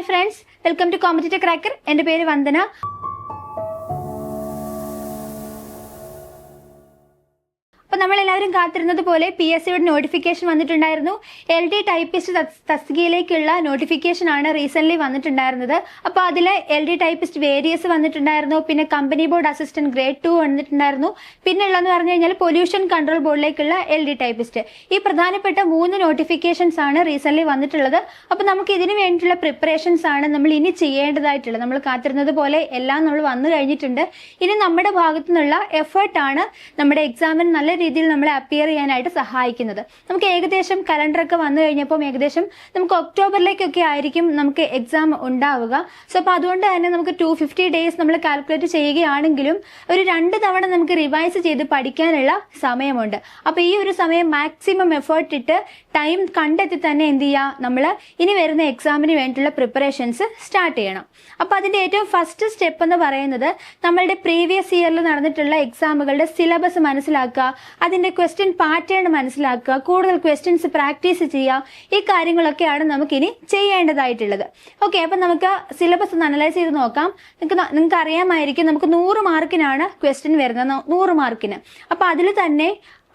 Hi friends, welcome to competitive cracker. എൻ്റെ പേര് വന്ദന. അപ്പോൾ നമ്മളെല്ലാവരും കാത്തിരുന്നത് പോലെ PSCയുടെ നോട്ടിഫിക്കേഷൻ വന്നിട്ടുണ്ടായിരുന്നു. LD ടൈപ്പിസ്റ്റ് തസ്തികയിലേക്കുള്ള നോട്ടിഫിക്കേഷൻ ആണ് റീസെൻ്റ്ലി വന്നിട്ടുണ്ടായിരുന്നത്. അപ്പോൾ അതിൽ LD ടൈപ്പിസ്റ്റ് വേരിയസ് വന്നിട്ടുണ്ടായിരുന്നു, പിന്നെ കമ്പനി ബോർഡ് അസിസ്റ്റന്റ് ഗ്രേഡ് 2 വന്നിട്ടുണ്ടായിരുന്നു, പിന്നെ ഉള്ളതെന്ന് പറഞ്ഞു കഴിഞ്ഞാൽ പൊല്യൂഷൻ കൺട്രോൾ ബോർഡിലേക്കുള്ള LD ടൈപ്പിസ്റ്റ്. ഈ പ്രധാനപ്പെട്ട 3 നോട്ടിഫിക്കേഷൻസ് ആണ് റീസെൻ്റ്ലി വന്നിട്ടുള്ളത്. അപ്പോൾ നമുക്ക് ഇതിന് വേണ്ടിയിട്ടുള്ള പ്രിപ്പറേഷൻസ് ആണ് നമ്മൾ ഇനി ചെയ്യേണ്ടതായിട്ടുള്ളത്. നമ്മൾ കാത്തിരുന്നത് പോലെ എല്ലാം നമ്മൾ വന്നു കഴിഞ്ഞിട്ടുണ്ട്. ഇനി നമ്മുടെ ഭാഗത്തു നിന്നുള്ള എഫേർട്ടാണ് നമ്മുടെ എക്സാമിന് നല്ല രീതിയിൽ നമ്മളെ അപ്പിയർ ചെയ്യാനായിട്ട് സഹായിക്കുന്നത്. നമുക്ക് ഏകദേശം കലണ്ടറൊക്കെ വന്നു കഴിഞ്ഞപ്പോൾ ഏകദേശം നമുക്ക് ഒക്ടോബറിലേക്കൊക്കെ ആയിരിക്കും നമുക്ക് എക്സാം ഉണ്ടാവുക. സോ അപ്പോൾ അതുകൊണ്ട് തന്നെ നമുക്ക് 250 ഡേയ്സ് നമ്മൾ കാൽക്കുലേറ്റ് ചെയ്യുകയാണെങ്കിലും ഒരു 2 തവണ നമുക്ക് റിവൈസ് ചെയ്ത് പഠിക്കാനുള്ള സമയമുണ്ട്. അപ്പോൾ ഈ ഒരു സമയം മാക്സിമം എഫേർട്ട് ഇട്ട് ടൈം കണ്ടെത്തി തന്നെ എന്ത് ചെയ്യുക, നമ്മൾ ഇനി വരുന്ന എക്സാമിന് വേണ്ടിയിട്ടുള്ള പ്രിപ്പറേഷൻസ് സ്റ്റാർട്ട് ചെയ്യണം. അപ്പോൾ അതിൻ്റെ ഏറ്റവും ഫസ്റ്റ് സ്റ്റെപ്പ് എന്ന് പറയുന്നത് നമ്മളുടെ പ്രീവിയസ് ഇയറിൽ നടന്നിട്ടുള്ള എക്സാമുകളുടെ സിലബസ് മനസ്സിലാക്കുക, അതിൻ്റെ ക്വസ്റ്റ്യൻ പാറ്റേൺ മനസ്സിലാക്കുക, കൂടുതൽ ക്വസ്റ്റ്യൻസ് പ്രാക്ടീസ് ചെയ്യുക. ഈ കാര്യങ്ങളൊക്കെയാണ് നമുക്കിനി ചെയ്യേണ്ടതായിട്ടുള്ളത്. ഓക്കെ, അപ്പം നമുക്ക് സിലബസ് ഒന്ന് അനലൈസ് ചെയ്ത് നോക്കാം. നിങ്ങൾക്ക് അറിയാമായിരിക്കും, നമുക്ക് 100 മാർക്കിനാണ് ക്വസ്റ്റ്യൻ വരുന്നത്, 100 മാർക്കിന്. അപ്പോൾ അതിൽ തന്നെ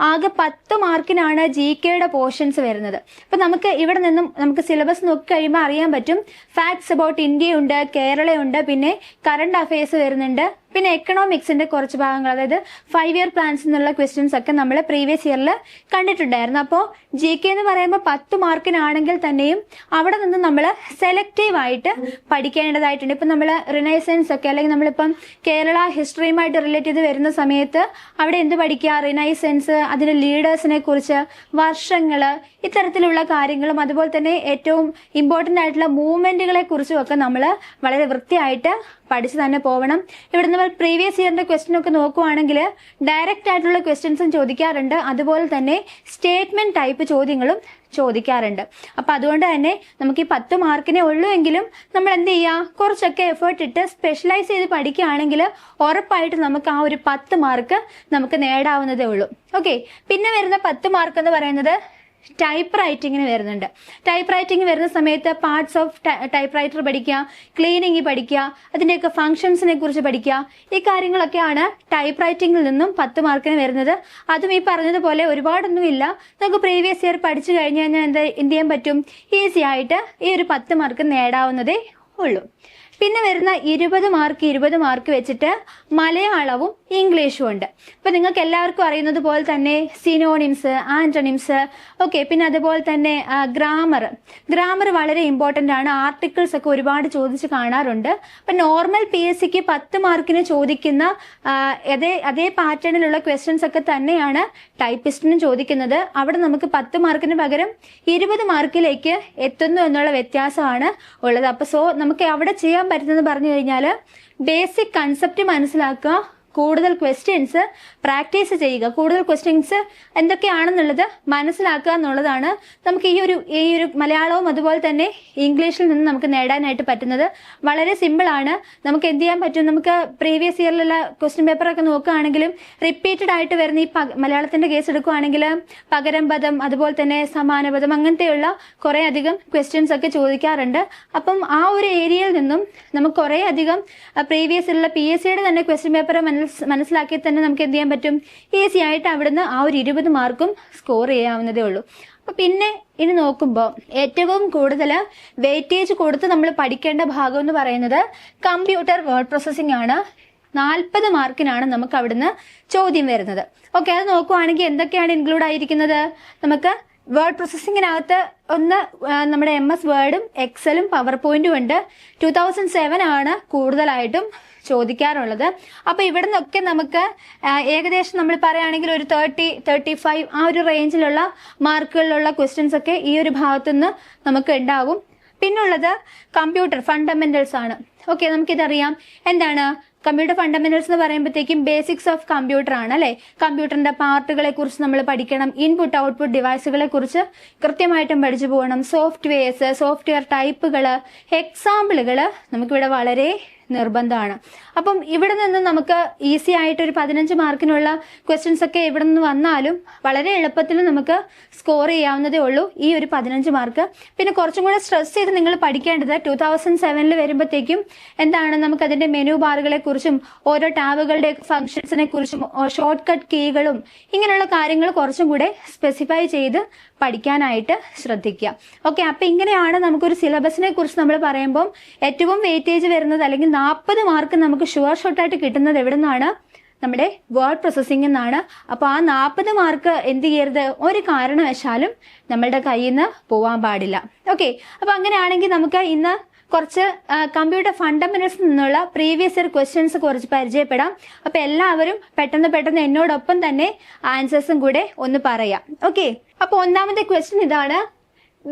ആകെ 10 മാർക്കിനാണ് GKയുടെ പോർഷൻസ് വരുന്നത്. അപ്പം നമുക്ക് ഇവിടെ നിന്നും നമുക്ക് സിലബസ് നോക്കി കഴിയുമ്പോൾ അറിയാൻ പറ്റും. ഫാക്ട്സ് അബൌട്ട് ഇന്ത്യയുണ്ട്, കേരളയുണ്ട്, പിന്നെ കറണ്ട് അഫയേഴ്സ് വരുന്നുണ്ട്, പിന്നെ എക്കണോമിക്സിന്റെ കുറച്ച് ഭാഗങ്ങൾ, അതായത് 5 ഇയർ പ്ലാൻസ് എന്നുള്ള ക്വസ്റ്റ്യൻസ് ഒക്കെ നമ്മൾ പ്രീവിയസ് ഇയറിൽ കണ്ടിട്ടുണ്ടായിരുന്നു. അപ്പോൾ GK എന്ന് പറയുമ്പോൾ 10 മാർക്കിനാണെങ്കിൽ തന്നെയും അവിടെ നിന്ന് നമ്മൾ സെലക്റ്റീവ് ആയിട്ട് പഠിക്കേണ്ടതായിട്ടുണ്ട്. ഇപ്പം നമ്മൾ റിനൈസൻസ് ഒക്കെ അല്ലെങ്കിൽ നമ്മളിപ്പം കേരള ഹിസ്റ്ററിയുമായിട്ട് റിലേറ്റ് ചെയ്ത് വരുന്ന സമയത്ത് അവിടെ എന്ത് പഠിക്കുക, റിനൈസൻസ്, അതിന്റെ ലീഡേഴ്സിനെ കുറിച്ച്, വർഷങ്ങൾ, ഇത്തരത്തിലുള്ള കാര്യങ്ങളും അതുപോലെ തന്നെ ഏറ്റവും ഇമ്പോർട്ടൻ്റ് ആയിട്ടുള്ള മൂവ്മെന്റുകളെ കുറിച്ചും ഒക്കെ നമ്മൾ വളരെ വൃത്തിയായിട്ട് പഠിച്ചു തന്നെ പോകണം. ഇവിടെ നമ്മൾ പ്രീവിയസ് ഇയറിന്റെ ക്വസ്റ്റ്യൻ ഒക്കെ നോക്കുവാണെങ്കിൽ ഡയറക്റ്റ് ആയിട്ടുള്ള ക്വസ്റ്റ്യൻസും ചോദിക്കാറുണ്ട്, അതുപോലെ തന്നെ സ്റ്റേറ്റ്മെന്റ് ടൈപ്പ് ചോദ്യങ്ങളും ചോദിക്കാറുണ്ട്. അപ്പൊ അതുകൊണ്ട് തന്നെ നമുക്ക് ഈ 10 മാർക്കിനെ ഉള്ളൂ എങ്കിലും നമ്മൾ എന്ത് ചെയ്യുക, കുറച്ചൊക്കെ എഫേർട്ട് ഇട്ട് സ്പെഷ്യലൈസ് ചെയ്ത് പഠിക്കുകയാണെങ്കിൽ ഉറപ്പായിട്ട് നമുക്ക് ആ ഒരു 10 മാർക്ക് നമുക്ക് നേടാവുന്നതേ ഉള്ളൂ. ഓക്കെ, പിന്നെ വരുന്ന 10 മാർക്ക് എന്ന് പറയുന്നത് ടൈപ്പ് റൈറ്റിങ്ങിന് വരുന്നുണ്ട്. ടൈപ്പ് റൈറ്റിംഗ് വരുന്ന സമയത്ത് പാർട്സ് ഓഫ് ടൈപ്പ് റൈറ്റർ പഠിക്കുക, ക്ലീനിങ് പഠിക്കുക, അതിൻ്റെയൊക്കെ ഫംഗ്ഷൻസിനെ കുറിച്ച് പഠിക്കുക. ഈ കാര്യങ്ങളൊക്കെയാണ് ടൈപ്പ് റൈറ്റിംഗിൽ നിന്നും 10 മാർക്കിന് വരുന്നത്. അതും ഈ പറഞ്ഞതുപോലെ ഒരുപാടൊന്നുമില്ല, നമുക്ക് പ്രീവിയസ് ഇയർ പഠിച്ചു കഴിഞ്ഞു കഴിഞ്ഞാൽ എന്ത് ചെയ്യാൻ പറ്റും, ഈസി ആയിട്ട് ഈ ഒരു 10 മാർക്ക് നേടാവുന്നതേ ഉള്ളൂ. പിന്നെ വരുന്ന 20 മാർക്ക് വെച്ചിട്ട് മലയാളവും ഇംഗ്ലീഷും ഉണ്ട്. ഇപ്പം നിങ്ങൾക്ക് എല്ലാവർക്കും അറിയുന്നത് പോലെ തന്നെ സിനോണിംസ്, ആന്റണിംസ്, ഓക്കെ, പിന്നെ അതുപോലെ തന്നെ ഗ്രാമർ വളരെ ഇമ്പോർട്ടൻ്റ് ആണ്. ആർട്ടിക്കിൾസ് ഒക്കെ ഒരുപാട് ചോദിച്ച് കാണാറുണ്ട്. അപ്പം നോർമൽ PSCക്ക് 10 മാർക്കിന് ചോദിക്കുന്ന അതേ പാറ്റേണിലുള്ള ക്വസ്റ്റ്യൻസ് ഒക്കെ തന്നെയാണ് ടൈപ്പിസ്റ്റിനും ചോദിക്കുന്നത്. അവിടെ നമുക്ക് 10 മാർക്കിന് പകരം 20 മാർക്കിലേക്ക് എത്തുന്നു എന്നുള്ള വ്യത്യാസമാണ് ഉള്ളത്. അപ്പോൾ സോ നമുക്ക് അവിടെ ചെയ്യാൻ പറ്റുന്നത് പറഞ്ഞു കഴിഞ്ഞാൽ ബേസിക് കൺസെപ്റ്റ് മനസ്സിലാക്കുക, കൂടുതൽ ക്വസ്റ്റ്യൻസ് പ്രാക്ടീസ് ചെയ്യുക, കൂടുതൽ ക്വസ്റ്റ്യൻസ് എന്തൊക്കെയാണെന്നുള്ളത് മനസ്സിലാക്കുക എന്നുള്ളതാണ് നമുക്ക് ഈ ഒരു മലയാളവും അതുപോലെ തന്നെ ഇംഗ്ലീഷിൽ നിന്ന് നമുക്ക് നേടാനായിട്ട് പറ്റുന്നത്. വളരെ സിമ്പിൾ ആണ്. നമുക്ക് എന്ത് ചെയ്യാൻ പറ്റും, നമുക്ക് പ്രീവിയസ് ഇയറിലുള്ള ക്വസ്റ്റ്യൻ പേപ്പറൊക്കെ നോക്കുകയാണെങ്കിലും റിപ്പീറ്റഡ് ആയിട്ട് വരുന്ന ഈ മലയാളത്തിന്റെ കേസ് എടുക്കുകയാണെങ്കിൽ പകരം പദം, അതുപോലെ തന്നെ സമാന പദം, അങ്ങനത്തെയുള്ള കുറേ അധികം ക്വസ്റ്റ്യൻസ് ഒക്കെ ചോദിക്കാറുണ്ട്. അപ്പം ആ ഒരു ഏരിയയിൽ നിന്നും നമുക്ക് കുറേ അധികം പ്രീവിയസ് ഇയറിലുള്ള PSCയുടെ തന്നെ ക്വസ്റ്റ്യൻ പേപ്പർ മനസ്സിലാക്കി തന്നെ നമുക്ക് എന്ത് ചെയ്യാൻ പറ്റും, ഈസി ആയിട്ട് അവിടുന്ന് ആ ഒരു 20 മാർക്കും സ്കോർ ചെയ്യാവുന്നതേ ഉള്ളൂ. അപ്പൊ പിന്നെ ഇനി നോക്കുമ്പോൾ ഏറ്റവും കൂടുതൽ വെയിറ്റേജ് കൊടുത്ത് നമ്മൾ പഠിക്കേണ്ട ഭാഗം എന്ന് പറയുന്നത് കമ്പ്യൂട്ടർ വേർഡ് പ്രോസസ്സിംഗ് ആണ്. 40 മാർക്കിനാണ് നമുക്ക് അവിടുന്ന് ചോദ്യം വരുന്നത്. ഓക്കെ, അത് നോക്കുവാണെങ്കിൽ എന്തൊക്കെയാണ് ഇൻക്ലൂഡ് ആയിരിക്കുന്നത്, നമുക്ക് വേർഡ് പ്രോസസ്സിങ്ങിനകത്ത് ഒന്ന് നമ്മുടെ MS വേർഡും എക്സലും പവർ പോയിന്റും ഉണ്ട്. 2007 ആണ് കൂടുതലായിട്ടും ചോദിക്കാറുള്ളത്. അപ്പൊ ഇവിടെ നിന്നൊക്കെ നമുക്ക് ഏകദേശം നമ്മൾ പറയുകയാണെങ്കിൽ ഒരു 30-35 ആ ഒരു റേഞ്ചിലുള്ള മാർക്കുകളിലുള്ള ക്വസ്റ്റ്യൻസ് ഒക്കെ ഈ ഒരു ഭാഗത്തുനിന്ന് നമുക്ക് ഉണ്ടാകും. പിന്നുള്ളത് കമ്പ്യൂട്ടർ ഫണ്ടമെന്റൽസ് ആണ്. ഓക്കെ, നമുക്കിതറിയാം. എന്താണ് കമ്പ്യൂട്ടർ ഫണ്ടമെന്റൽസ് എന്ന് പറയുമ്പോഴത്തേക്കും ബേസിക്സ് ഓഫ് കമ്പ്യൂട്ടർ ആണ് അല്ലെ. കമ്പ്യൂട്ടറിന്റെ പാർട്ടുകളെ കുറിച്ച് നമ്മൾ പഠിക്കണം. ഇൻപുട്ട് ഔട്ട്പുട്ട് ഡിവൈസുകളെ കുറിച്ച് കൃത്യമായിട്ടും പഠിച്ചു പോകണം. സോഫ്റ്റ്വെയർ ടൈപ്പുകള്, എക്സാമ്പിളുകള് നമുക്കിവിടെ വളരെ നിർബന്ധമാണ്. അപ്പം ഇവിടെ നിന്ന് നമുക്ക് ഈസി ആയിട്ട് ഒരു 15 മാർക്കിനുള്ള ക്വസ്റ്റ്യൻസ് ഒക്കെ ഇവിടെ നിന്ന് വന്നാലും വളരെ എളുപ്പത്തിൽ നമുക്ക് സ്കോർ ചെയ്യാവുന്നതേ ഉള്ളൂ ഈ ഒരു 15 മാർക്ക്. പിന്നെ കുറച്ചും കൂടെ സ്ട്രെസ് ചെയ്ത് നിങ്ങൾ പഠിക്കേണ്ടത് 2007 വരുമ്പോഴത്തേക്കും എന്താണ്, നമുക്ക് അതിന്റെ മെനു ബാറുകളെ കുറിച്ചും ഓരോ ടാബുകളുടെ ഫംഗ്ഷൻസിനെ കുറിച്ചും ഷോർട്ട് കട്ട് കീകളും ഇങ്ങനെയുള്ള കാര്യങ്ങൾ കുറച്ചും കൂടെ സ്പെസിഫൈ ചെയ്ത് പഠിക്കാനായിട്ട് ശ്രദ്ധിക്കുക. ഓക്കെ, അപ്പൊ ഇങ്ങനെയാണ് നമുക്കൊരു സിലബസിനെ കുറിച്ച് നമ്മൾ പറയുമ്പോൾ ഏറ്റവും വെയിറ്റേജ് വരുന്നത്, അല്ലെങ്കിൽ 40 മാർക്ക് നമുക്ക് ഷുവർ ഷോട്ടായിട്ട് കിട്ടുന്നത് എവിടെ നിന്നാണ്? നമ്മുടെ വേർഡ് പ്രോസസ്സിംഗിൽ നിന്നാണ്. അപ്പൊ ആ 40 മാർക്ക് എന്ത് ചെയ്യരുത്, ഒരു കാരണവശാലും നമ്മളുടെ കയ്യിൽ നിന്ന് പോവാൻ പാടില്ല. ഓക്കെ, അപ്പൊ അങ്ങനെയാണെങ്കിൽ നമുക്ക് ഇന്ന് കുറച്ച് കമ്പ്യൂട്ടർ ഫണ്ടമെന്റൽസിൽ നിന്നുള്ള പ്രീവിയസ് ഇയർ ക്വസ്റ്റ്യൻസ് കുറച്ച് പരിചയപ്പെടാം. അപ്പൊ എല്ലാവരും പെട്ടെന്ന് എന്നോടൊപ്പം തന്നെ ആൻസേഴ്സും കൂടെ ഒന്ന് പറയാം. ഓക്കെ, അപ്പൊ ഒന്നാമത്തെ ക്വസ്റ്റ്യൻ ഇതാണ്.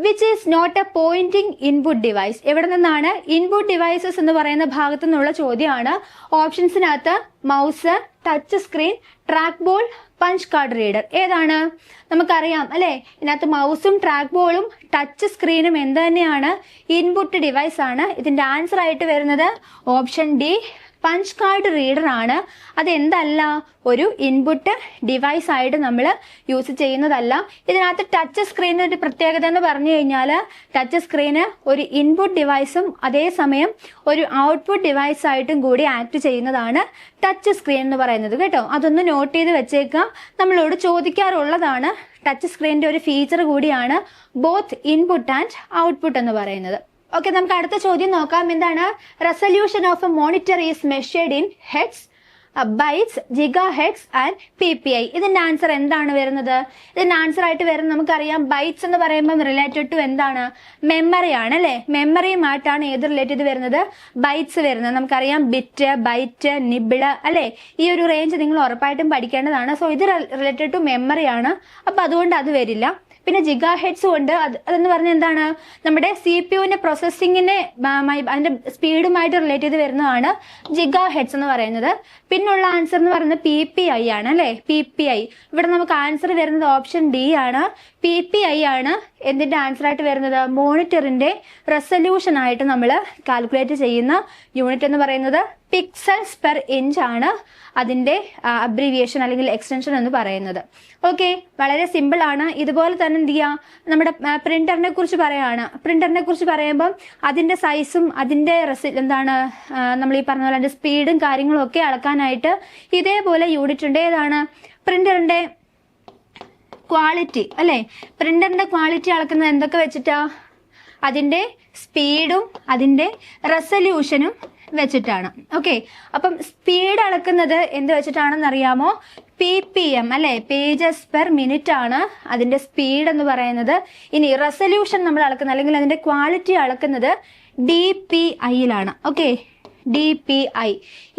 Which is not a pointing input device? എവിടെ നിന്നാണ്? ഇൻപുട്ട് ഡിവൈസസ് എന്ന് പറയുന്ന ഭാഗത്തു നിന്നുള്ള ചോദ്യമാണ്. ഓപ്ഷൻസിനകത്ത് mouse, touch screen, track ball, punch card reader. ഏതാണ്? നമുക്കറിയാം അല്ലെ, ഇതിനകത്ത് മൗസും ട്രാക്ക് ബോളും ടച്ച് സ്ക്രീനും എന്ത് തന്നെയാണ്? ഇൻപുട്ട് ഡിവൈസ് ആണ്. ഇതിന്റെ ആൻസർ ആയിട്ട് വരുന്നത് option D, punch card reader ആണ്. അതെന്തല്ല, ഒരു ഇൻപുട്ട് ഡിവൈസ് ആയിട്ട് നമ്മൾ യൂസ് ചെയ്യുന്നതല്ല. ഇതിനകത്ത് ടച്ച് സ്ക്രീനിന്റെ ഒരു പ്രത്യേകത എന്ന് പറഞ്ഞു കഴിഞ്ഞാൽ, ടച്ച് സ്ക്രീന് ഒരു ഇൻപുട്ട് ഡിവൈസും അതേസമയം ഒരു ഔട്ട്പുട്ട് ഡിവൈസ് ആയിട്ടും കൂടി ആക്ട് ചെയ്യുന്നതാണ് ടച്ച് സ്ക്രീൻ എന്ന് പറയുന്നത് കേട്ടോ. അതൊന്ന് നോട്ട് ചെയ്ത് വെച്ചേക്കാം. നമ്മളോട് ചോദിക്കാറുള്ളതാണ്. ടച്ച് സ്ക്രീനിന്റെ ഒരു ഫീച്ചർ കൂടിയാണ് ബോത്ത് ഇൻപുട്ട് ആൻഡ് ഔട്ട്പുട്ട് എന്ന് പറയുന്നത്. ഓക്കെ, നമുക്ക് അടുത്ത ചോദ്യം നോക്കാം. എന്താണ്? Resolution of a monitor is measured in hertz, bytes, giga hertz and PPI. ഇതിന്റെ ആൻസർ എന്താണ് വരുന്നത്? ഇതിന്റെ ആൻസർ ആയിട്ട് വരുന്നത് നമുക്കറിയാം, ബൈറ്റ്സ് എന്ന് പറയുമ്പോൾ റിലേറ്റഡ് ടു എന്താണ്? മെമ്മറി ആണ് അല്ലെ. മെമ്മറിയുമായിട്ടാണ് ഏത് റിലേറ്റ് ചെയ്ത് വരുന്നത്? ബൈറ്റ്സ് വരുന്നത്. നമുക്കറിയാം ബിറ്റ്, ബൈറ്റ്, നിബിള് അല്ലെ. ഈ ഒരു റേഞ്ച് നിങ്ങൾ ഉറപ്പായിട്ടും പഠിക്കേണ്ടതാണ്. സോ ഇത് റിലേറ്റഡ് ടു മെമ്മറി ആണ്. അപ്പൊ അതുകൊണ്ട് അത് വരില്ല. പിന്നെ ജിഗാ ഹെഡ്സും ഉണ്ട്. അതെന്ന് പറഞ്ഞാൽ എന്താണ്? നമ്മുടെ CPU-ന്റെ പ്രോസസ്സിങ്ങിനെ അതിന്റെ സ്പീഡുമായിട്ട് റിലേറ്റ് ചെയ്ത് വരുന്നതാണ് ജിഗാ ഹെഡ്സ് എന്ന് പറയുന്നത്. പിന്നുള്ള ആൻസർ എന്ന് പറയുന്നത് PPI ആണ് അല്ലെ. PPI. ഇവിടെ നമുക്ക് ആൻസർ വരുന്നത് ഓപ്ഷൻ ഡി ആണ്. PPI ആണ് എന്തിന്റെ ആൻസർ ആയിട്ട് വരുന്നത്? മോണിറ്ററിന്റെ റെസൊല്യൂഷൻ ആയിട്ട് നമ്മൾ കാൽക്കുലേറ്റ് ചെയ്യുന്ന യൂണിറ്റ് എന്ന് പറയുന്നത് പിക്സൽസ് പെർ ഇഞ്ച് ആണ് അതിന്റെ അബ്രീവിയേഷൻ അല്ലെങ്കിൽ എക്സ്റ്റൻഷൻ എന്ന് പറയുന്നത്. ഓക്കെ, വളരെ സിമ്പിൾ ആണ്. ഇതുപോലെ തന്നെ എന്ത് ചെയ്യാം, നമ്മുടെ പ്രിന്ററിനെ കുറിച്ച് പറയാണ്. പ്രിന്ററിനെ കുറിച്ച് പറയുമ്പോൾ അതിന്റെ സൈസും അതിന്റെ എന്താണ് നമ്മൾ ഈ പറഞ്ഞ പോലെ അതിന്റെ സ്പീഡും കാര്യങ്ങളും ഒക്കെ അളക്കാനായിട്ട് ഇതേപോലെ യൂണിറ്റ് ഉണ്ട്. ഏതാണ്? പ്രിന്ററിന്റെ ക്വാളിറ്റി അല്ലെ. പ്രിന്ററിന്റെ ക്വാളിറ്റി അളക്കുന്നത് എന്തൊക്കെ വെച്ചിട്ടാ? അതിന്റെ സ്പീഡും അതിന്റെ റെസൊല്യൂഷനും വെച്ചിട്ടാണ്. ഓക്കെ, അപ്പം സ്പീഡ് അളക്കുന്നത് എന്ത് വെച്ചിട്ടാണെന്ന് അറിയാമോ? PPM അല്ലെ, പേജസ് പെർ മിനിറ്റ് ആണ് അതിന്റെ സ്പീഡ് എന്ന് പറയുന്നത്. ഇനി റെസൊല്യൂഷൻ നമ്മൾ അളക്കുന്നത് അല്ലെങ്കിൽ അതിന്റെ ക്വാളിറ്റി അളക്കുന്നത് DPI-യിലാണ്. Okay, DPI.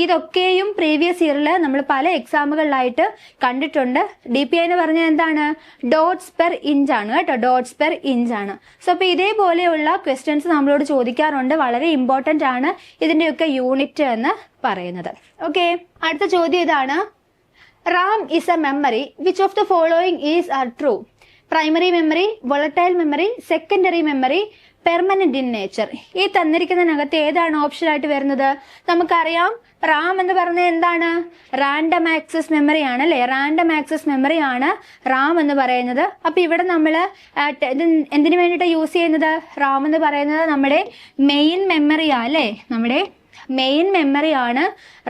ഇതൊക്കെയും പ്രീവിയസ് ഇയറിൽ നമ്മൾ പല എക്സാമുകളിലായിട്ട് കണ്ടിട്ടുണ്ട്. DPI എന്ന് പറഞ്ഞാൽ എന്താണ്? ഡോട്ട്സ് പെർ ഇഞ്ച് ആണ് കേട്ടോ. ഡോട്ട്സ് പെർ ഇഞ്ച് ആണ്. സോ അപ്പൊ ഇതേപോലെയുള്ള ക്വസ്റ്റ്യൻസ് നമ്മളോട് ചോദിക്കാറുണ്ട്. വളരെ ഇമ്പോർട്ടന്റ് ആണ് ഇതിന്റെയൊക്കെ യൂണിറ്റ് എന്ന് പറയുന്നത്. ഓക്കെ, അടുത്ത ചോദ്യം ഇതാണ്. RAM is a memory. Which of the following is true? Primary memory, volatile memory, secondary memory, permanent in nature. ഈ തന്നിരിക്കുന്നതിനകത്ത് ഏതാണ് ഓപ്ഷൻ ആയിട്ട് വരുന്നത്? നമുക്കറിയാം റാം എന്ന് പറഞ്ഞത് എന്താണ്? റാൻഡം ആക്സസ് മെമ്മറി ആണ് അല്ലെ. റാൻഡം ആക്സസ് മെമ്മറി ആണ് റാം എന്ന് പറയുന്നത്. അപ്പൊ ഇവിടെ നമ്മൾ എന്തിനു വേണ്ടിയിട്ട് യൂസ് ചെയ്യുന്നത്? റാം എന്ന് പറയുന്നത് നമ്മുടെ മെയിൻ മെമ്മറിയാ അല്ലെ. നമ്മുടെ മെയിൻ മെമ്മറി ആണ്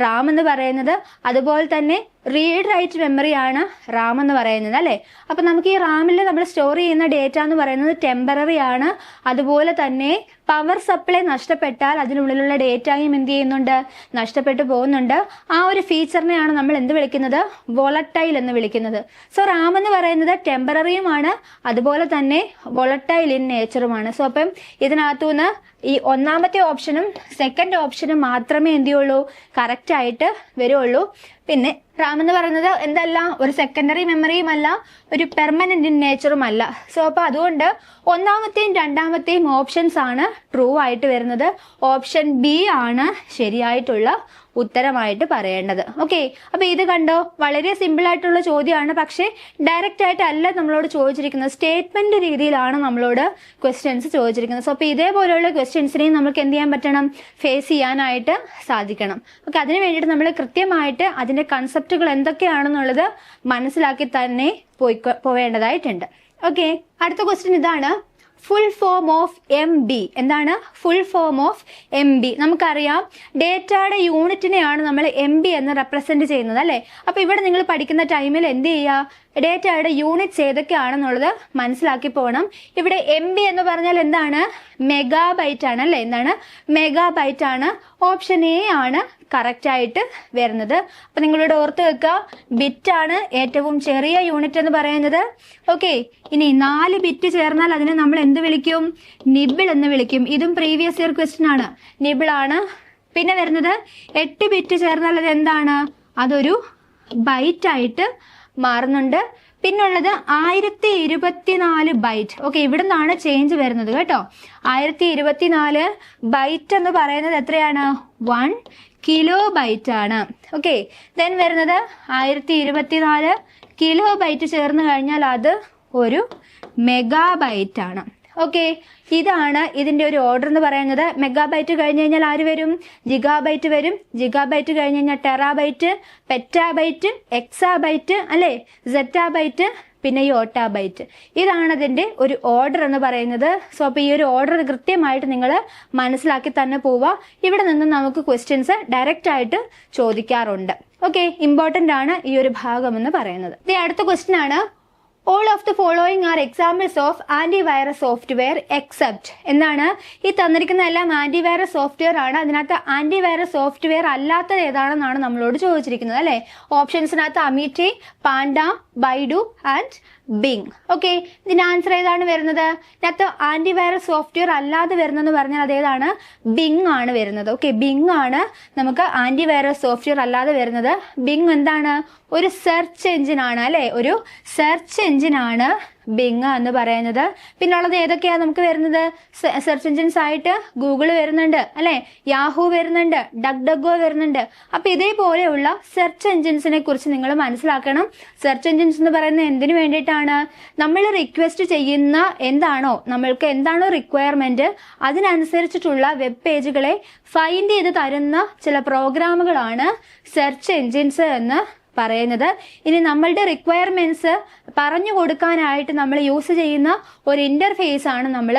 റാം എന്ന് പറയുന്നത്. അതുപോലെ തന്നെ റീഡ് റൈറ്റ് മെമ്മറി ആണ് റാം എന്ന് പറയുന്നത് അല്ലെ. അപ്പൊ നമുക്ക് ഈ റാമിൽ നമ്മൾ സ്റ്റോർ ചെയ്യുന്ന ഡേറ്റ എന്ന് പറയുന്നത് ടെമ്പററി ആണ്. അതുപോലെ തന്നെ പവർ സപ്ലൈ നഷ്ടപ്പെട്ടാൽ അതിനുള്ളിലുള്ള ഡേറ്റയും എന്ത് ചെയ്യുന്നുണ്ട്? നഷ്ടപ്പെട്ടു പോകുന്നുണ്ട്. ആ ഒരു ഫീച്ചറിനെയാണ് നമ്മൾ എന്ത് വിളിക്കുന്നത്? വോളറ്റൈൽ എന്ന് വിളിക്കുന്നത്. സോ റാം എന്ന് പറയുന്നത് ടെമ്പററിയുമാണ്, അതുപോലെ തന്നെ വോളറ്റൈൽ ഇൻ നേച്ചറുമാണ്. സോ അപ്പം ഇതിനകത്തുനിന്ന് ഈ ഒന്നാമത്തെ ഓപ്ഷനും സെക്കൻഡ് ഓപ്ഷനും മാത്രമേ എന്ത് ചെയ്യുള്ളൂ? കറക്റ്റ് ആയിട്ട് വരുള്ളൂ. പിന്നെ റാം എന്ന് പറയുന്നത് എന്തല്ല, ഒരു സെക്കൻഡറി മെമ്മറിയും അല്ല, ഒരു പെർമനന്റ് ഇൻ നേച്ചറും അല്ല. സോ അപ്പോൾ അതുകൊണ്ട് ഒന്നാമത്തെയും രണ്ടാമത്തെയും ഓപ്ഷൻസ് ആണ് ട്രൂ ആയിട്ട് വരുന്നത്. ഓപ്ഷൻ ബി ആണ് ശരിയായിട്ടുള്ള ഉത്തരമായിട്ട് പറയേണ്ടത്. ഓക്കെ, അപ്പൊ ഇത് കണ്ടോ, വളരെ സിമ്പിൾ ആയിട്ടുള്ള ചോദ്യമാണ്. പക്ഷേ ഡയറക്റ്റ് ആയിട്ട് അല്ല നമ്മളോട് ചോദിച്ചിരിക്കുന്നത്, സ്റ്റേറ്റ്മെന്റ് രീതിയിലാണ് നമ്മളോട് ക്വസ്റ്റ്യൻസ് ചോദിച്ചിരിക്കുന്നത്. സോ അപ്പൊ ഇതേപോലെയുള്ള ക്വസ്റ്റ്യൻസിനെയും നമുക്ക് എന്ത് ചെയ്യാൻ പറ്റണം, ഫേസ് ചെയ്യാനായിട്ട് സാധിക്കണം. ഓക്കെ, അതിന് വേണ്ടിയിട്ട് നമ്മൾ കൃത്യമായിട്ട് അതിന്റെ കൺസെപ്റ്റുകൾ എന്തൊക്കെയാണെന്നുള്ളത് മനസ്സിലാക്കി തന്നെ പോവേണ്ടതായിട്ടുണ്ട്. ഓക്കെ, അടുത്ത ക്വസ്റ്റ്യൻ ഇതാണ്, ഫുൾ ഫോം ഓഫ് MB. എന്താണ് ഫുൾ ഫോം ഓഫ് MB? നമുക്കറിയാം ഡേറ്റയുടെ യൂണിറ്റിനെയാണ് നമ്മൾ MB എന്ന് റെപ്രസെന്റ് ചെയ്യുന്നത് അല്ലേ. അപ്പൊ ഇവിടെ നിങ്ങൾ പഠിക്കുന്ന ടൈമിൽ എന്ത് ചെയ്യുക, ഡേറ്റയുടെ യൂണിറ്റ്സ് ഏതൊക്കെയാണെന്നുള്ളത് മനസ്സിലാക്കി പോകണം. ഇവിടെ MB എന്ന് പറഞ്ഞാൽ എന്താണ്, മെഗാബൈറ്റ് ആണ് അല്ലേ. എന്താണ്, മെഗാബൈറ്റ് ആണ്. ഓപ്ഷൻ എ ആണ് കറക്റ്റ് ആയിട്ട് വരുന്നത്. അപ്പൊ നിങ്ങളിവിടെ ഓർത്ത് വെക്കുക, ബിറ്റ് ആണ് ഏറ്റവും ചെറിയ യൂണിറ്റ് എന്ന് പറയുന്നത്. ഓക്കെ, ഇനി 4 ബിറ്റ് ചേർന്നാൽ അതിനെ നമ്മൾ എന്ത് വിളിക്കും, നിബിൾ എന്ന് വിളിക്കും. ഇതും പ്രീവിയസ് ഇയർ ക്വസ്റ്റ്യൻ ആണ്, നിബിൾ ആണ്. പിന്നെ വരുന്നത് 8 ബിറ്റ് ചേർന്നാൽ അത് എന്താണ്, അതൊരു ബൈറ്റ് ആയിട്ട് മാറുന്നുണ്ട്. പിന്നുള്ളത് 1024 ബൈറ്റ്. ഓക്കെ, ഇവിടെ നിന്നാണ് ചേഞ്ച് വരുന്നത് കേട്ടോ. 1024 ബൈറ്റ് എന്ന് പറയുന്നത് എത്രയാണ്, 1 കിലോ ബൈറ്റ് ആണ്. ഓക്കെ, ദെൻ വരുന്നത് 1024 കിലോ ബൈറ്റ് ചേർന്ന് കഴിഞ്ഞാൽ അത് ഒരു മെഗാബൈറ്റ് ആണ്. ഓക്കെ, ഇതാണ് ഇതിന്റെ ഒരു ഓർഡർ എന്ന് പറയുന്നത്. മെഗാബൈറ്റ് കഴിഞ്ഞ് കഴിഞ്ഞാൽ ആര് വരും, ജിഗാബൈറ്റ് വരും. ജിഗാബൈറ്റ് കഴിഞ്ഞ് കഴിഞ്ഞാൽ ടെറാബൈറ്റ്, പെറ്റാബൈറ്റ്, എക്സാബൈറ്റ് അല്ലെ, സെറ്റാബൈറ്റ്, പിന്നെ യോട്ടാബൈറ്റ്. ഇതാണ് അതിന്റെ ഒരു ഓർഡർ എന്ന് പറയുന്നത്. സോ അപ്പൊ ഈ ഒരു ഓർഡർ കൃത്യമായിട്ട് നിങ്ങൾ മനസ്സിലാക്കി തന്നെ പോവുക. ഇവിടെ നിന്ന് നമുക്ക് ക്വസ്റ്റ്യൻസ് ഡയറക്റ്റ് ആയിട്ട് ചോദിക്കാറുണ്ട്. ഓക്കെ, ഇമ്പോർട്ടന്റ് ആണ് ഈ ഒരു ഭാഗം എന്ന് പറയുന്നത്. അടുത്ത ക്വസ്റ്റ്യൻ ആണ്, all of the following are examples of antivirus software except. എന്താണ്, ഈ തന്നിരിക്കുന്ന എല്ലാം ആന്റിവൈറസ് സോഫ്റ്റ്വെയർ ആണ്. അതിനകത്ത് ആന്റിവൈറസ് സോഫ്റ്റ്വെയർ അല്ലാത്തത് ഏതാണെന്നാണ് നമ്മളോട് ചോദിച്ചിരിക്കുന്നത് അല്ലെ. ഓപ്ഷൻസിനകത്ത് അമീറ്റി, Panda, Baidu and Bing. Okay, ഇതിന്റെ ആൻസർ ഏതാണ് വരുന്നത്, ഇതിനകത്ത് ആന്റിവൈറസ് സോഫ്റ്റ്വെയർ അല്ലാതെ വരുന്നതെന്ന് പറഞ്ഞാൽ അതേതാണ്, ബിങ് ആണ് വരുന്നത്. ഓക്കെ, ബിങ് ആണ് നമുക്ക് ആന്റിവൈറസ് സോഫ്റ്റ്വെയർ അല്ലാതെ വരുന്നത്. ബിങ് എന്താണ്, ഒരു സെർച്ച് എഞ്ചിൻ ആണ് അല്ലെ, ഒരു സെർച്ച് എഞ്ചിൻ ആണ് ബിങ് എന്ന് പറയുന്നത്. പിന്നുള്ളത് ഏതൊക്കെയാണ് നമുക്ക് വരുന്നത്, സെർച്ച് എഞ്ചിൻസ് ആയിട്ട് ഗൂഗിൾ വരുന്നുണ്ട് അല്ലെ, യാഹൂ വരുന്നുണ്ട്, ഡക്ഡഗോ വരുന്നുണ്ട്. അപ്പൊ ഇതേപോലെയുള്ള സെർച്ച് എഞ്ചിൻസിനെ കുറിച്ച് നിങ്ങൾ മനസ്സിലാക്കണം. സെർച്ച് എഞ്ചിൻസ് എന്ന് പറയുന്നത് എന്തിനു വേണ്ടിയിട്ടാണ്, നമ്മൾ റിക്വസ്റ്റ് ചെയ്യുന്ന നമ്മൾക്ക് എന്താണോ റിക്വയർമെന്റ് അതിനനുസരിച്ചിട്ടുള്ള വെബ് പേജുകളെ ഫൈൻഡ് ചെയ്ത് തരുന്ന ചില പ്രോഗ്രാമുകളാണ് സെർച്ച് എഞ്ചിൻസ് എന്ന് പറയുന്നത്. ഇനി നമ്മളുടെ റിക്വയർമെന്റ്സ് പറഞ്ഞു കൊടുക്കാനായിട്ട് നമ്മൾ യൂസ് ചെയ്യുന്ന ഒരു ഇന്റർഫേസ് ആണ് നമ്മൾ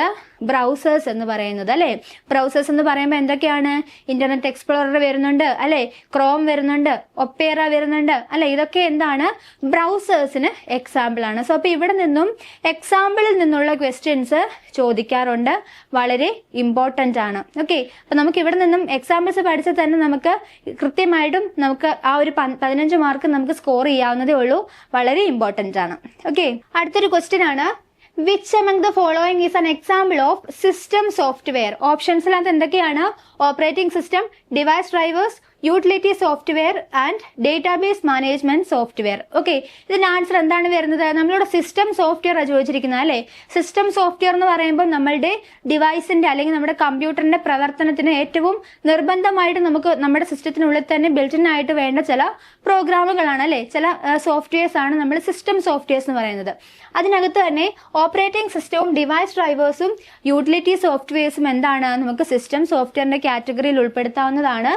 ബ്രൗസേഴ്സ് എന്ന് പറയുന്നത് അല്ലെ. ബ്രൗസേഴ്സ് എന്ന് പറയുമ്പോൾ എന്തൊക്കെയാണ്, ഇന്റർനെറ്റ് എക്സ്പ്ലോറർ വരുന്നുണ്ട് അല്ലെ, ക്രോം വരുന്നുണ്ട്, ഒപ്പേറ വരുന്നുണ്ട് അല്ലെ. ഇതൊക്കെ എന്താണ്, ബ്രൗസേഴ്സിന് എക്സാമ്പിൾ ആണ്. സോ അപ്പൊ ഇവിടെ നിന്നും എക്സാമ്പിളിൽ നിന്നുള്ള ക്വസ്റ്റ്യൻസ് ചോദിക്കാറുണ്ട്, വളരെ ഇമ്പോർട്ടന്റ് ആണ്. ഓക്കെ, അപ്പൊ നമുക്ക് ഇവിടെ നിന്നും എക്സാമ്പിൾസ് പഠിച്ചാൽ തന്നെ നമുക്ക് കൃത്യമായിട്ടും നമുക്ക് ആ ഒരു 15 മാർക്ക് നമുക്ക് സ്കോർ ചെയ്യാവുന്നതേ ഉള്ളൂ. വളരെ ഇമ്പോർട്ടന്റ് ആണ്. ഓക്കെ, അടുത്തൊരു ക്വസ്റ്റ്യൻ ആണ്, which among the following is an example of system software? ഓപ്ഷൻസിനകത്ത് എന്തൊക്കെയാണ്, operating system, device drivers, utility software and database management software. Okay, ഇതിന്റെ ആൻസർ എന്താണ് വരുന്നത്, നമ്മളുടെ സിസ്റ്റം സോഫ്റ്റ്വെയർ ചോദിച്ചിരിക്കുന്നത് അല്ലെ. സിസ്റ്റം സോഫ്റ്റ്വെയർ എന്ന് പറയുമ്പോൾ നമ്മളുടെ ഡിവൈസിന്റെ അല്ലെങ്കിൽ നമ്മുടെ കമ്പ്യൂട്ടറിന്റെ പ്രവർത്തനത്തിന് ഏറ്റവും നിർബന്ധമായിട്ട് നമുക്ക് നമ്മുടെ സിസ്റ്റത്തിനുള്ളിൽ തന്നെ ബിൽറ്റ് ഇൻ ആയിട്ട് വേണ്ട ചില പ്രോഗ്രാമുകളാണ് അല്ലെ, ചില സോഫ്റ്റ്വെയർസ് ആണ് നമ്മൾ സിസ്റ്റം സോഫ്റ്റ്വെയർസ് എന്ന് പറയുന്നത്. അതിനകത്ത് തന്നെ ഓപ്പറേറ്റിംഗ് സിസ്റ്റവും ഡിവൈസ് ഡ്രൈവേഴ്സും യൂട്ടിലിറ്റി സോഫ്റ്റ്വെയർസും എന്താണ്, നമുക്ക് സിസ്റ്റം സോഫ്റ്റ്വെയറിന്റെ കാറ്റഗറിയിൽ ഉൾപ്പെടുത്താവുന്നതാണ്.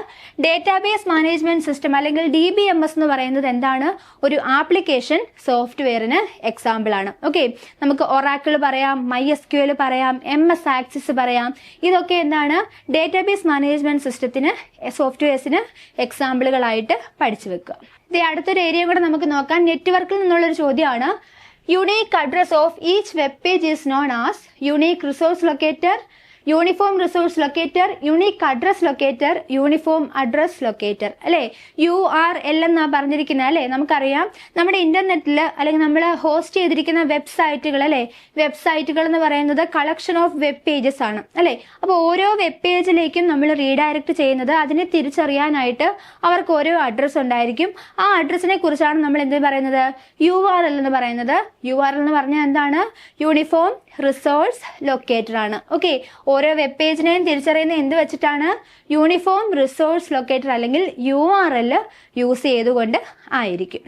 ഡേറ്റാബേസ് മാനേജ്മെന്റ് സിസ്റ്റം അല്ലെങ്കിൽ DBMS എന്ന് പറയുന്നത് എന്താണ്, ഒരു ആപ്ലിക്കേഷൻ സോഫ്റ്റ്വെയറിന് എക്സാമ്പിൾ ആണ്. ഓക്കെ, നമുക്ക് ഒറാക്കിൾ പറയാം, MySQL പറയാം, MS ആക്സിസ് പറയാം. ഇതൊക്കെ എന്താണ്, ഡേറ്റാബേസ് മാനേജ്മെന്റ് സിസ്റ്റത്തിന് സോഫ്റ്റ്വെയർസിന് എക്സാമ്പിളുകളായിട്ട് പഠിച്ചു വെക്കുക. അടുത്തൊരു ഏരിയ കൂടെ നമുക്ക് നോക്കാം. നെറ്റ്വർക്കിൽ നിന്നുള്ളൊരു ചോദ്യമാണ്, unique address of each web page is known as unique resource locator, uniform resource locator, unique address locator, uniform address locator അല്ലേ. URL എന്നാ പറഞ്ഞിരിക്കുന്നത് അല്ലേ. നമുക്കറിയാം നമ്മുടെ ഇന്റർനെറ്റിൽ അല്ലെങ്കിൽ നമ്മൾ ഹോസ്റ്റ് ചെയ്തിരിക്കുന്ന വെബ്സൈറ്റുകൾ അല്ലേ. വെബ്സൈറ്റുകൾ എന്ന് പറയുന്നത് കളക്ഷൻ ഓഫ് വെബ് പേജസ് ആണ് അല്ലേ. അപ്പോൾ ഓരോ വെബ് പേജിലേക്കും നമ്മൾ റീഡയറക്ട് ചെയ്യുന്നത് അതിനെ തിരിച്ചറിയാനായിട്ട് അവർക്ക് ഓരോ അഡ്രസ്സ് ഉണ്ടായിരിക്കും. ആ അഡ്രസ്സിനെ കുറിച്ചാണ് നമ്മൾ എന്ത് പറയുന്നത്, URL എന്ന് പറയുന്നത്. URL എന്ന് പറഞ്ഞാൽ എന്താണ്, യൂണിഫോം റിസോഴ്സ് ലൊക്കേറ്റർ ആണ്. ഓക്കെ, ഓരോ വെബ് പേജിനെയും തിരിച്ചറിയുന്നത് എന്ത് വെച്ചിട്ടാണ്, യൂണിഫോം റിസോഴ്സ് ലൊക്കേറ്റർ അല്ലെങ്കിൽ URL യൂസ് ചെയ്തുകൊണ്ട് ആയിരിക്കും.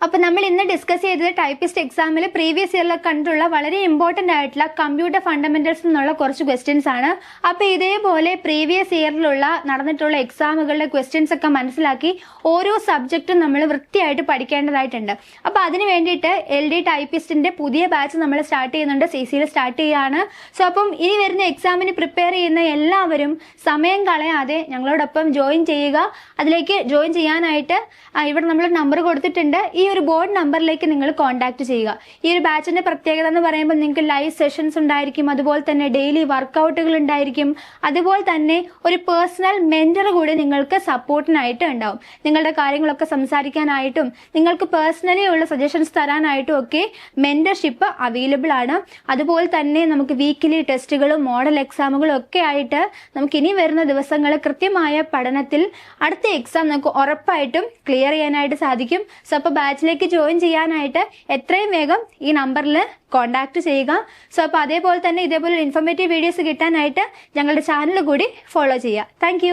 അപ്പോൾ നമ്മൾ ഇന്ന് ഡിസ്കസ് ചെയ്തത് ടൈപ്പിസ്റ്റ് എക്സാമിൽ പ്രീവിയസ് ഇയറിലൊക്കെ കണ്ടിട്ടുള്ള വളരെ ഇമ്പോർട്ടൻ്റ് ആയിട്ടുള്ള കമ്പ്യൂട്ടർ ഫണ്ടമെന്റൽസ് എന്നുള്ള കുറച്ച് ക്വസ്റ്റ്യൻസ് ആണ്. അപ്പോൾ ഇതേപോലെ പ്രീവിയസ് ഇയറിലുള്ള നടന്നിട്ടുള്ള എക്സാമുകളുടെ ക്വസ്റ്റ്യൻസ് ഒക്കെ മനസ്സിലാക്കി ഓരോ സബ്ജക്റ്റും നമ്മൾ വൃത്തിയായിട്ട് പഠിക്കേണ്ടതായിട്ടുണ്ട്. അപ്പോൾ അതിന് വേണ്ടിയിട്ട് LD ടൈപ്പിസ്റ്റിന്റെ പുതിയ ബാച്ച് നമ്മൾ സ്റ്റാർട്ട് ചെയ്യുന്നുണ്ട്, CCയിൽ സ്റ്റാർട്ട് ചെയ്യുകയാണ്. സോ അപ്പം ഇനി വരുന്ന എക്സാമിന് പ്രിപ്പയർ ചെയ്യുന്ന എല്ലാവരും സമയം കളയാതെ ഞങ്ങളോടൊപ്പം ജോയിൻ ചെയ്യുക. അതിലേക്ക് ജോയിൻ ചെയ്യാനായിട്ട് ഇവിടെ നമ്മൾ നമ്പർ കൊടുത്തിട്ടുണ്ട്. ഈ ഒരു ബോർഡ് നമ്പറിലേക്ക് നിങ്ങൾ കോൺടാക്ട് ചെയ്യുക. ഈ ഒരു ബാച്ചിന്റെ പ്രത്യേകത എന്ന് പറയുമ്പോൾ നിങ്ങൾക്ക് ലൈവ് സെഷൻസ് ഉണ്ടായിരിക്കും, അതുപോലെ തന്നെ ഡെയിലി വർക്കൗട്ടുകൾ ഉണ്ടായിരിക്കും, അതുപോലെ തന്നെ ഒരു പേഴ്സണൽ മെന്റർ കൂടി നിങ്ങൾക്ക് സപ്പോർട്ടിനായിട്ട് ഉണ്ടാവും. നിങ്ങളുടെ കാര്യങ്ങളൊക്കെ സംസാരിക്കാനായിട്ടും നിങ്ങൾക്ക് പേഴ്സണലി ഉള്ള സജഷൻസ് തരാനായിട്ടും ഒക്കെ മെന്റർഷിപ്പ് അവൈലബിൾ ആണ്. അതുപോലെ തന്നെ നമുക്ക് വീക്കിലി ടെസ്റ്റുകളും മോഡൽ എക്സാമുകളും ഒക്കെ ആയിട്ട് നമുക്ക് ഇനി വരുന്ന ദിവസങ്ങൾ കൃത്യമായ പഠനത്തിൽ അടുത്ത എക്സാം നമുക്ക് ഉറപ്പായിട്ടും ക്ലിയർ ചെയ്യാനായിട്ട് സാധിക്കും. സോ അപ്പോൾ ബാച്ചിലേക്ക് ജോയിൻ ചെയ്യാനായിട്ട് എത്രയും വേഗം ഈ നമ്പറിൽ കോൺടാക്ട് ചെയ്യുക. സോ അപ്പോൾ അതേപോലെ തന്നെ ഇതേപോലെ ഇൻഫോർമേറ്റീവ് വീഡിയോസ് കിട്ടാനായിട്ട് ഞങ്ങളുടെ ചാനൽ കൂടി ഫോളോ ചെയ്യുക. താങ്ക്